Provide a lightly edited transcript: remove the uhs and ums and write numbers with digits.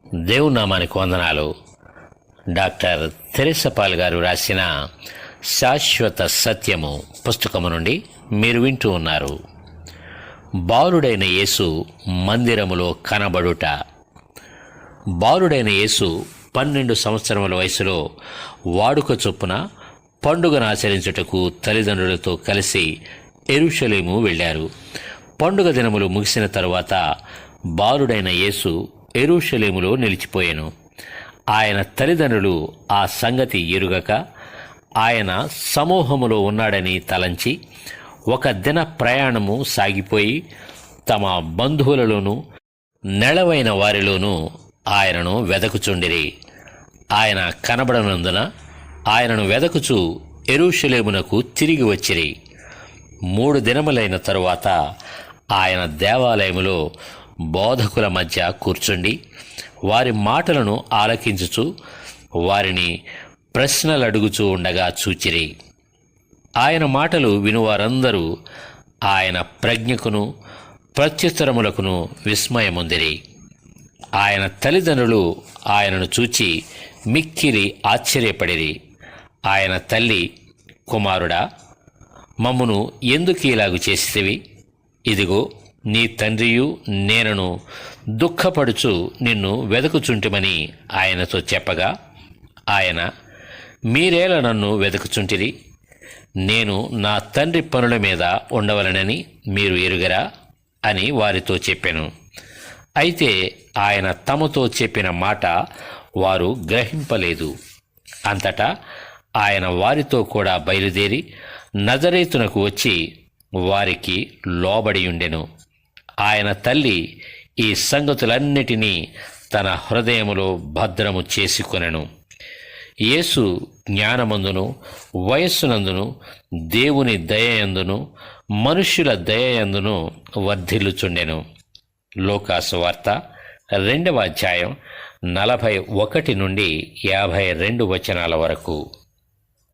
దేవుని నామానికి వందనాలు. డాక్టర్ తెరెసా పాల్ గారు రాసిన శాశ్వత సత్యము పుస్తకము నుండి మీరు వింటూ ఉన్నారు. బాలుడైన యేసు మందిరములో కనబడుట. బాలుడైన యేసు 12 సంవత్సరముల వయసులో వాడుక చొప్పున పండుగను ఆచరించుటకు తల్లిదండ్రులతో కలిసి యెరూషలేము వెళ్ళారు. పండుగ దినములు ముగిసిన తరువాత బాలుడైన యేసు యెరూషలేములో నిలిచిపోయెను. ఆయన తల్లిదండ్రులు ఆ సంగతి ఎరుగక ఆయన సమూహములో ఉన్నాడని తలంచి ఒక దిన ప్రయాణము సాగిపోయి తమ బంధువులలోనూ నెలవైన వారిలోనూ ఆయనను వెదకుచుండిరి. ఆయన కనబడనందున ఆయనను వెదకుచు యెరూషలేమునకు తిరిగి వచ్చిరి. 3 దినములైన తరువాత ఆయన దేవాలయములో బోధకుల మధ్య కూర్చుండి వారి మాటలను ఆలకించుచు వారిని ప్రశ్నలు అడుగుచూ ఉండగా చూచిరి. ఆయన మాటలు వినువారందరూ ఆయన ప్రజ్ఞకును ప్రత్యుత్తరములకును విస్మయముందిరి. ఆయన తల్లిదండ్రులు ఆయనను చూచి మిక్కిలి ఆశ్చర్యపడిరి. ఆయన తల్లి, కుమారుడా, మమ్మును ఎందుకు ఇలాగు చేసితివి? ఇదిగో నీ తండ్రియు నేనును దుఃఖపడుచు నిన్ను వెదకుచుంటిమని ఆయనతో చెప్పగా, ఆయన, మీరేలా నన్ను వెదకుచుంటిరి? నేను నా తండ్రి పనుల మీద ఉండవలనని మీరు ఎరుగరా అని వారితో చెప్పెను. అయితే ఆయన తమతో చెప్పిన మాట వారు గ్రహింపలేదు. అంతటా ఆయన వారితో కూడా బయలుదేరి నజరేతునకు వచ్చి వారికి లోబడియుండెను. ఆయన తల్లి ఈ సంగతులన్నిటినీ తన హృదయములో భద్రము చేసుకొనెను. యేసు జ్ఞానమందును వయస్సునందును దేవుని దయయందును మనుష్యుల దయయందును వర్ధిల్లుచుండెను. లూకాసు వార్త 2వ అధ్యాయం 41 నుండి 52 వచనాల వరకు.